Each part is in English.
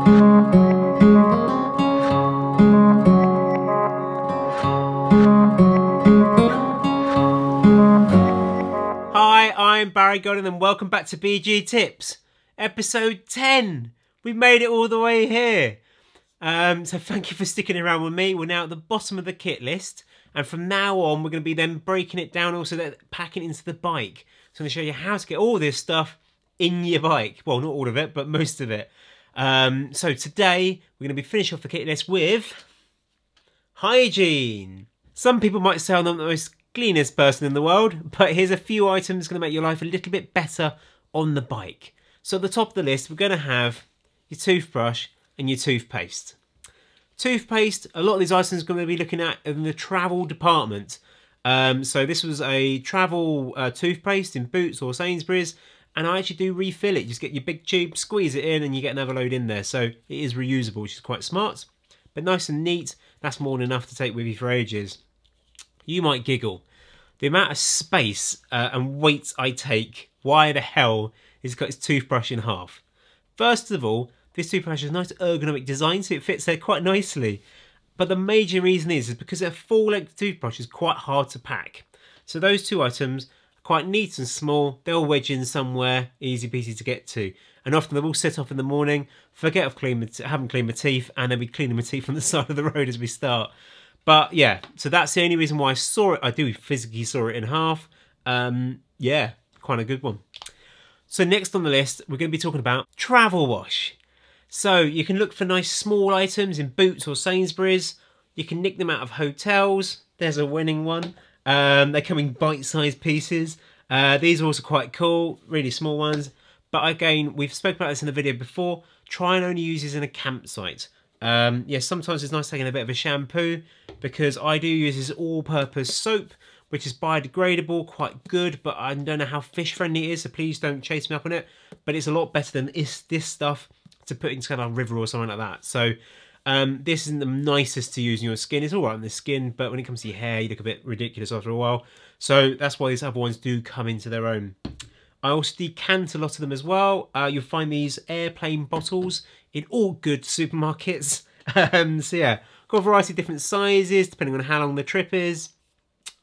Hi, I'm Godin and welcome back to BG Tips, episode 10. We've made it all the way here. So thank you for sticking around with me. We're now at the bottom of the kit list, and from now on we're going to be then breaking it down, also packing it into the bike. So I'm going to show you how to get all this stuff in your bike. Well, not all of it, but most of it. So today we're going to be finishing off the kit list with Hygiene. Some people might say I'm not the most cleanest person in the world, but here's a few items going to make your life a little bit better on the bike. So at the top of the list, we're going to have your toothbrush and your toothpaste. Toothpaste, a lot of these items are going to be looking at in the travel department. So this was a travel toothpaste in Boots or Sainsbury's, and I actually do refill it. You just get your big tube, squeeze it in, and you get another load in there. So it is reusable, which is quite smart, but nice and neat. That's more than enough to take with you for ages. You might giggle. The amount of space and weight I take, why the hell is cut its toothbrush in half? First of all, this toothbrush has a nice ergonomic design, so it fits there quite nicely. But the major reason is because a full-length toothbrush is quite hard to pack. So those two items are quite neat and small. They'll wedge in somewhere, easy peasy to get to. And often they'll all set off in the morning, forget I've haven't cleaned my teeth, and they'll be cleaning my teeth from the side of the road as we start. But yeah, so that's the only reason why I saw it. I do physically saw it in half. Yeah, quite a good one. So next on the list, we're going to be talking about travel wash. So you can look for nice small items in Boots or Sainsbury's. You can nick them out of hotels. There's a winning one. They come in bite-sized pieces. These are also quite cool, really small ones. But again, we've spoken about this in the video before. Try and only use these in a campsite. Yeah, sometimes it's nice taking a bit of a shampoo, because I do use this all-purpose soap, which is biodegradable, quite good, but I don't know how fish-friendly it is, so please don't chase me up on it. But it's a lot better than this stuff to put into kind of a river or something like that. So this isn't the nicest to use on your skin. It's all right on the skin, but when it comes to your hair, you look a bit ridiculous after a while. So that's why these other ones do come into their own. I also decant a lot of them as well. You'll find these airplane bottles in all good supermarkets. So yeah, got a variety of different sizes depending on how long the trip is.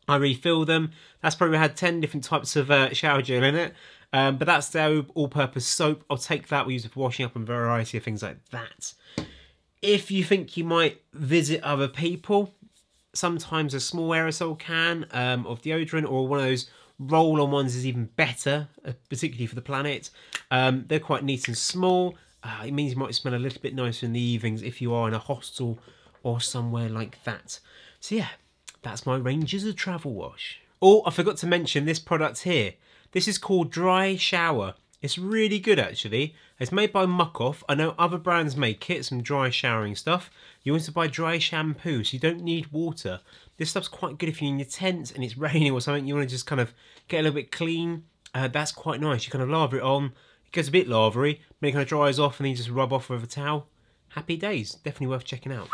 I refill them. That's probably had 10 different types of shower gel in it. But that's their all-purpose soap. I'll take that. We use it for washing up and a variety of things like that. If you think you might visit other people, sometimes a small aerosol can of deodorant or one of those roll-on ones is even better, particularly for the planet. They're quite neat and small. It means you might smell a little bit nicer in the evenings if you are in a hostel or somewhere like that. So yeah, that's my ranges of travel wash. Oh, I forgot to mention this product here. This is called Dry Shower. It's really good actually. It's made by Muck Off. I know other brands make it, some dry showering stuff. You want to buy dry shampoo, so you don't need water. This stuff's quite good if you're in your tent and it's raining or something. You want to just kind of get a little bit clean. That's quite nice. You kind of lather it on. It gets a bit lathery, then it kind of dries off and then you just rub off with a towel. Happy days. Definitely worth checking out.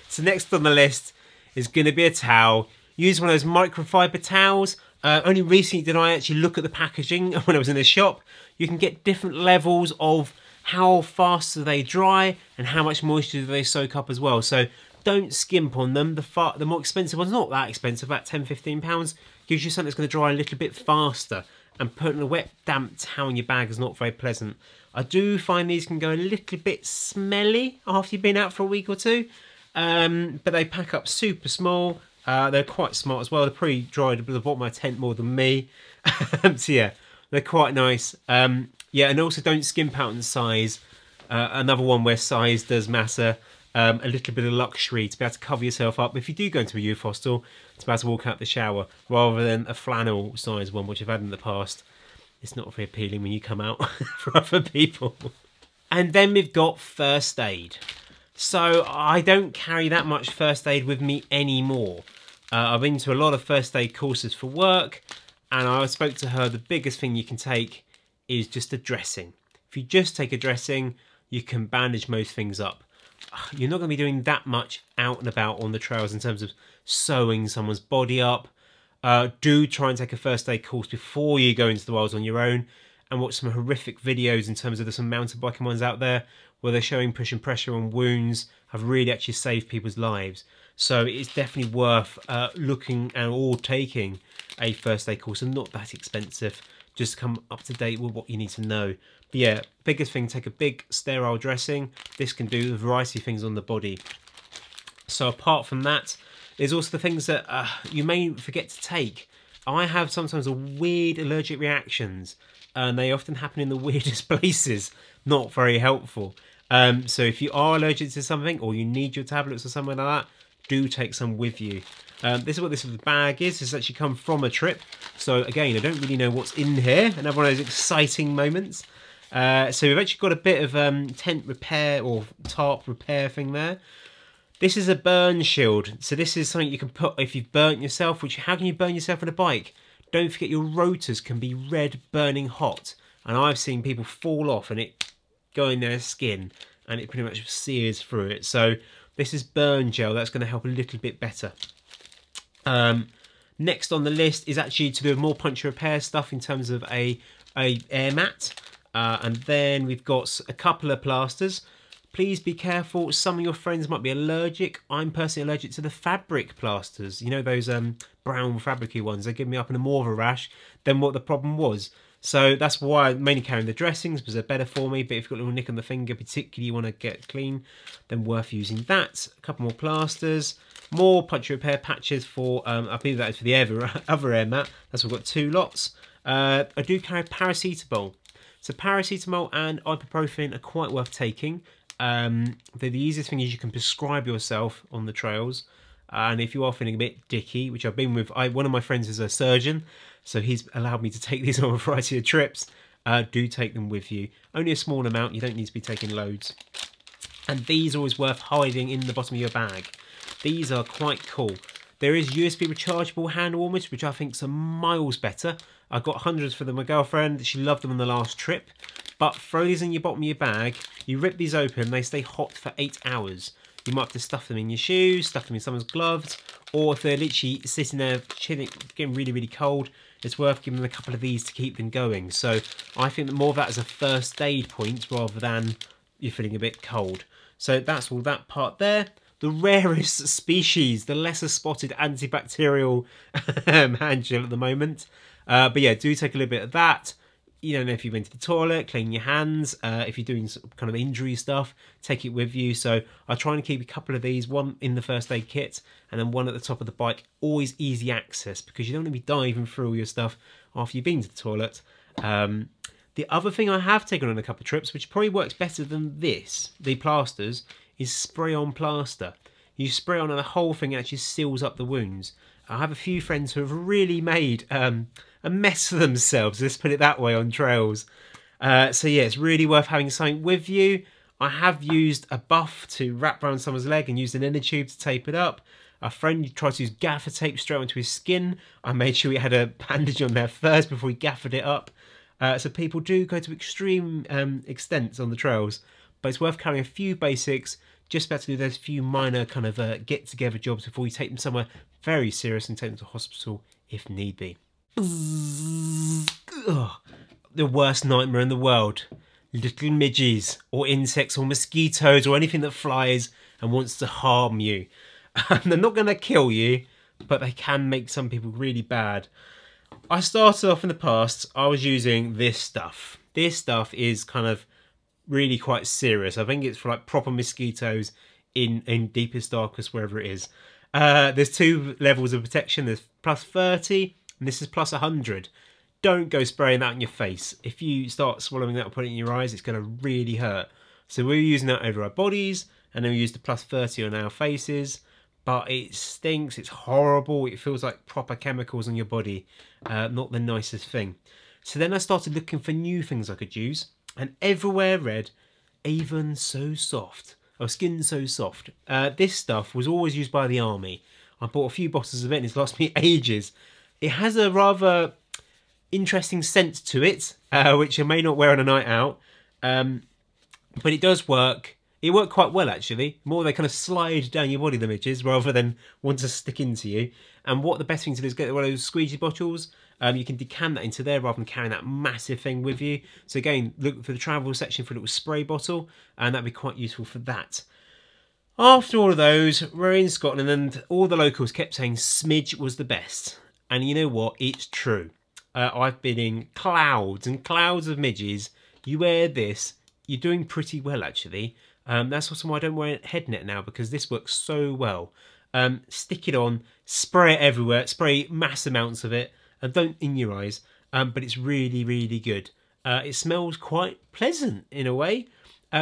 So next on the list is going to be a towel. Use one of those microfiber towels. Only recently did I actually look at the packaging when I was in the shop. You can get different levels of how fast do they dry and how much moisture do they soak up as well. So don't skimp on them. The more expensive ones, not that expensive, about £10–15, gives you something that's going to dry a little bit faster. And putting a wet, damp towel in your bag is not very pleasant. I do find these can go a little bit smelly after you've been out for a week or two. But they pack up super small. They're quite smart as well. They're pretty dried at the bottom of my tent more than me. So yeah, they're quite nice. Yeah, and also don't skimp out on size. Another one where size does matter. A little bit of luxury to be able to cover yourself up. If you do go into a youth hostel, to be able to walk out the shower, rather than a flannel size one, which I've had in the past. It's not very appealing when you come out for other people. And then we've got first aid. So I don't carry that much first aid with me anymore. I've been to a lot of first aid courses for work, and I spoke to her, the biggest thing you can take is just a dressing. If you just take a dressing, you can bandage most things up. You're not going to be doing that much out and about on the trails in terms of sewing someone's body up. Do try and take a first aid course before you go into the wilds on your own. and watch some horrific videos in terms of there's some mountain biking ones out there where they're showing pushing pressure on wounds have really actually saved people's lives. So it's definitely worth looking and or taking a first aid course, and not that expensive, just to come up to date with what you need to know. But yeah, biggest thing, take a big sterile dressing. This can do a variety of things on the body. So apart from that, there's also the things that you may forget to take. I have sometimes weird allergic reactions, and they often happen in the weirdest places. Not very helpful. So if you are allergic to something, or you need your tablets or something like that, do take some with you. This is what this bag is. This has actually come from a trip. So again, I don't really know what's in here. Another one of those exciting moments. So we've actually got a bit of tent repair or tarp repair thing there. This is a burn shield. So this is something you can put if you've burnt yourself. Which, how can you burn yourself on a bike? Don't forget your rotors can be red, burning hot. And I've seen people fall off and it go in their skin, and it pretty much sears through it. So this is burn gel. That's going to help a little bit better. Next on the list is actually to do more puncture repair stuff in terms of a air mat. And then we've got a couple of plasters. Please be careful. Some of your friends might be allergic. I'm personally allergic to the fabric plasters. You know, those brown fabricy ones. They give me up in more of a rash than what the problem was. So that's why I'm mainly carrying the dressings, because they're better for me. But if you've got a little nick on the finger, particularly you want to get clean, then worth using that. A couple more plasters. More puncture repair patches for, I believe that is for the other air mat. That's why I've got 2 lots. I do carry paracetamol. So paracetamol and ibuprofen are quite worth taking. The easiest thing is you can prescribe yourself on the trails. And if you are feeling a bit dicky, which I've been with, one of my friends is a surgeon, so he's allowed me to take these on a variety of trips. Do take them with you. Only a small amount, you don't need to be taking loads. And these are always worth hiding in the bottom of your bag. These are quite cool. There is USB rechargeable hand warmers, which I think are miles better. I got hundreds for them, my girlfriend. She loved them on the last trip. But throw these in your bottom of your bag. You rip these open, they stay hot for 8 hours. You might have to stuff them in your shoes, stuff them in someone's gloves, or if they're literally sitting there chilling, getting really, really cold, it's worth giving them a couple of these to keep them going. So I think that more of that as a first aid point rather than you're feeling a bit cold. So that's all that part there. The rarest species, the lesser spotted antibacterial hand gel at the moment. But yeah, do take a little bit of that. You don't know if you've been to the toilet, clean your hands. If you're doing some kind of injury stuff, take it with you. So I try and keep a couple of these, one in the first aid kit and then one at the top of the bike. Always easy access, because you don't want to be diving through all your stuff after you've been to the toilet. The other thing I have taken on a couple of trips, which probably works better than this, the plasters, is spray-on plaster. You spray on and the whole thing actually seals up the wounds. I have a few friends who have really made a mess of themselves, let's put it that way, on trails. So yeah, it's really worth having something with you. I have used a buff to wrap around someone's leg and used an inner tube to tape it up. A friend tried to use gaffer tape straight onto his skin. I made sure he had a bandage on there first before he gaffered it up. So people do go to extreme extents on the trails, but it's worth carrying a few basics, just about to do those few minor kind of get-together jobs before you take them somewhere very serious and take them to hospital if need be. Ugh, the worst nightmare in the world. Little midges or insects or mosquitoes or anything that flies and wants to harm you. They're not going to kill you, but they can make some people really bad. I started off in the past, I was using this stuff. This stuff is kind of really quite serious. I think it's for like proper mosquitoes in deepest, darkest, wherever it is. There's 2 levels of protection. There's plus 30 and this is plus 100. Don't go spraying that in your face. If you start swallowing that or putting it in your eyes, it's going to really hurt. So we're using that over our bodies, and then we use the plus 30 on our faces. But it stinks, it's horrible, it feels like proper chemicals on your body. Not the nicest thing. So then I started looking for new things I could use, and everywhere read, Avon So Soft, or Skin So Soft. This stuff was always used by the army. I bought a few bottles of it and it's lasted me ages. It has a rather interesting scent to it, which I may not wear on a night out, but it does work. It worked quite well actually. More they kind of slide down your body, the midges, rather than want to stick into you. And what the best thing to do is get one of those squeegee bottles You can decant that into there rather than carrying that massive thing with you. So again, look for the travel section for a little spray bottle, and that'd be quite useful for that. After all of those, we're in Scotland and all the locals kept saying smidge was the best. And you know what? It's true. I've been in clouds and clouds of midges. You wear this, you're doing pretty well actually. That's also why I don't wear a head net now, because this works so well. Stick it on, spray it everywhere, spray mass amounts of it, and don't in your eyes, but it's really, really good. It smells quite pleasant in a way.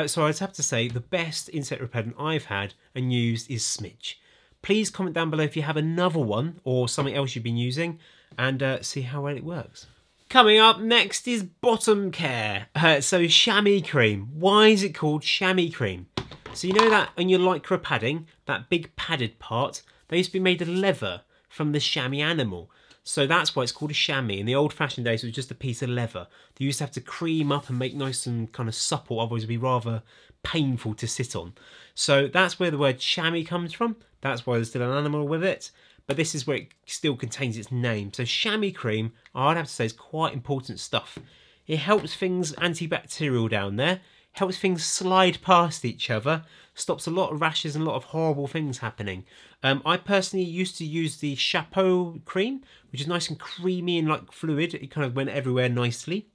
So I'd have to say the best insect repellent I've had and used is Smidge. Please comment down below if you have another one or something else you've been using, and see how well it works. Coming up next is bottom care. So chamois cream. Why is it called chamois cream? So you know that on your lycra padding, that big padded part, they used to be made of leather from the chamois animal. So that's why it's called a chamois. In the old-fashioned days, it was just a piece of leather. They used to have to cream up and make nice and kind of supple, otherwise it would be rather painful to sit on. So that's where the word chamois comes from. That's why there's still an animal with it. But this is where it still contains its name. So chamois cream, I'd have to say, is quite important stuff. It helps things antibacterial down there, helps things slide past each other, stops a lot of rashes and a lot of horrible things happening. I personally used to use the Chamois Cream, which is nice and creamy and like fluid. It kind of went everywhere nicely.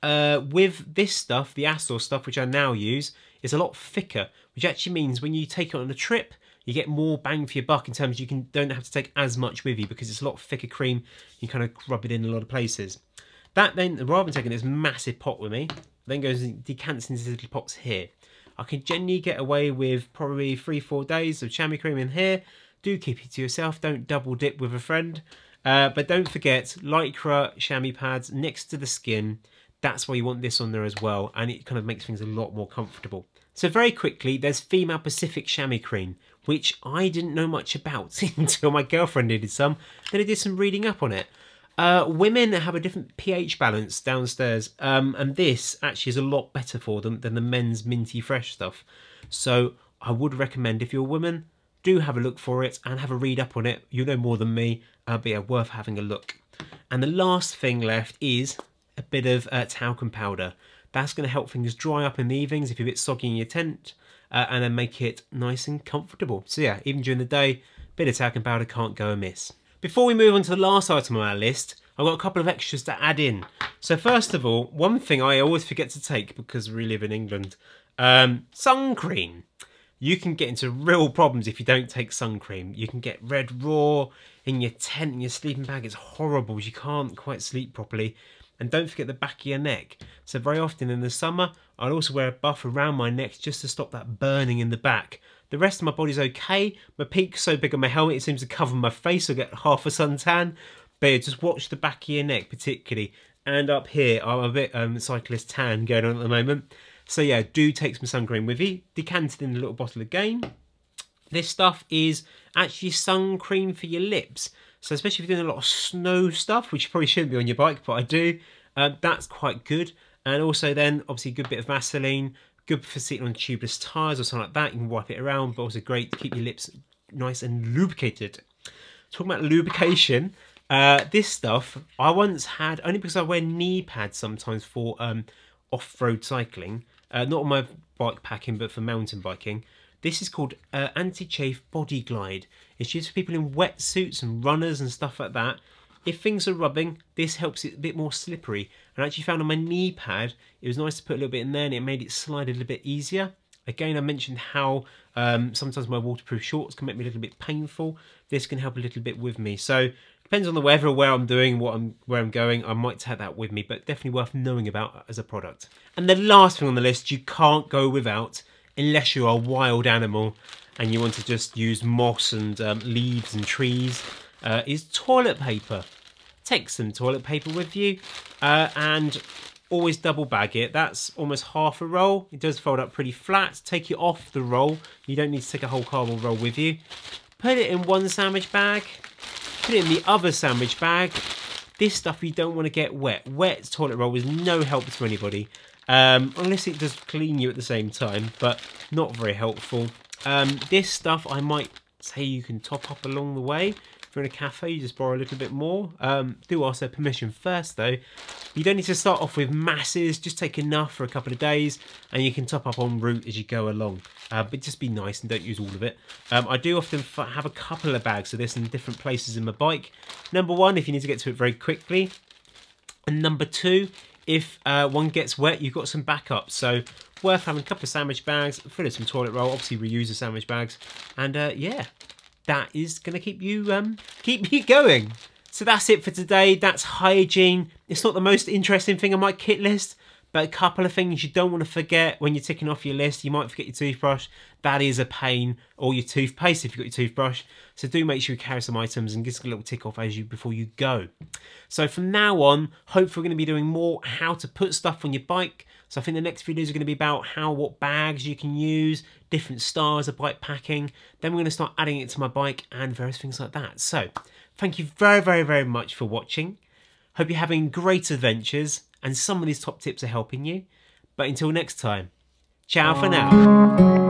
With this stuff, the Astor stuff, which I now use, is a lot thicker, which actually means when you take it on a trip, you get more bang for your buck in terms of you don't have to take as much with you because it's a lot thicker cream. You kind of rub it in a lot of places. That then, rather than taking this massive pot with me, then goes and decants into these little pots here. I can generally get away with probably 3-4 days of chamois cream in here. Do keep it to yourself, don't double dip with a friend. But don't forget, lycra chamois pads next to the skin. That's why you want this on there as well, and it kind of makes things a lot more comfortable. So very quickly, there's Female Pacific Chamois Cream, which I didn't know much about until my girlfriend needed some. Then I did some reading up on it. Women have a different pH balance downstairs, and this actually is a lot better for them than the men's minty fresh stuff. So I would recommend, if you're a woman, do have a look for it and have a read up on it. You know more than me, but yeah, worth having a look. And the last thing left is a bit of talcum powder. That's going to help things dry up in the evenings if you're a bit soggy in your tent, and then make it nice and comfortable. So yeah, even during the day, a bit of talcum powder can't go amiss. Before we move on to the last item on our list, I've got a couple of extras to add in. So first of all, one thing I always forget to take because we live in England, sun cream. You can get into real problems if you don't take sun cream. You can get red raw in your tent, in your sleeping bag. It's horrible. You can't quite sleep properly. And don't forget the back of your neck. So very often in the summer, I'll also wear a buff around my neck just to stop that burning in the back. The rest of my body's okay. My peak's so big on my helmet, it seems to cover my face. I get half a suntan. But yeah, just watch the back of your neck particularly. And up here, I'm a bit cyclist tan going on at the moment. So yeah, do take some sun cream with you. Decant it in a little bottle again. This stuff is actually sun cream for your lips. So especially if you're doing a lot of snow stuff, which you probably shouldn't be on your bike, but I do, that's quite good. And also then, obviously a good bit of Vaseline, good for sitting on tubeless tyres or something like that. You can wipe it around, but also great to keep your lips nice and lubricated. Talking about lubrication, this stuff I once had, only because I wear knee pads sometimes for off-road cycling. Not on my bike packing, but for mountain biking. This is called Anti-Chafe Body Glide. It's used for people in wetsuits and runners and stuff like that. If things are rubbing, this helps it a bit more slippery. And I actually found on my knee pad, it was nice to put a little bit in there and it made it slide a little bit easier. Again, I mentioned how sometimes my waterproof shorts can make me a little bit painful. This can help a little bit with me. So depends on the weather, where I'm doing, where I'm going. I might take that with me, but definitely worth knowing about as a product. And the last thing on the list you can't go without, unless you're a wild animal and you want to just use moss and leaves and trees, is toilet paper. Take some toilet paper with you and always double bag it. That's almost half a roll. It does fold up pretty flat. Take it off the roll. You don't need to take a whole cardboard roll with you. Put it in one sandwich bag. Put it in the other sandwich bag. This stuff you don't want to get wet. Wet toilet roll is no help to anybody. Unless it does clean you at the same time, but not very helpful. This stuff I might say you can top up along the way If you're in a cafe, you just borrow a little bit more. Do ask their permission first though. You don't need to start off with masses, just take enough for a couple of days and you can top up en route as you go along. But just be nice and don't use all of it. I do often have a couple of bags of this in different places in my bike. Number one, if you need to get to it very quickly. And number two, if one gets wet, you've got some backup. So worth having a couple of sandwich bags, fill in some toilet roll, obviously reuse the sandwich bags. And yeah, that is going to keep you going. So that's it for today. That's hygiene. It's not the most interesting thing on my kit list, but a couple of things you don't want to forget when you're ticking off your list. You might forget your toothbrush. That is a pain. Or your toothpaste if you've got your toothbrush. So do make sure you carry some items and just a little tick off before you go. So from now on, hopefully we're going to be doing more how to put stuff on your bike. So I think the next videos are going to be about what bags you can use, different styles of bike packing. Then we're going to start adding it to my bike and various things like that. So thank you very, very, very much for watching. Hope you're having great adventures and some of these top tips are helping you. But until next time, ciao for now.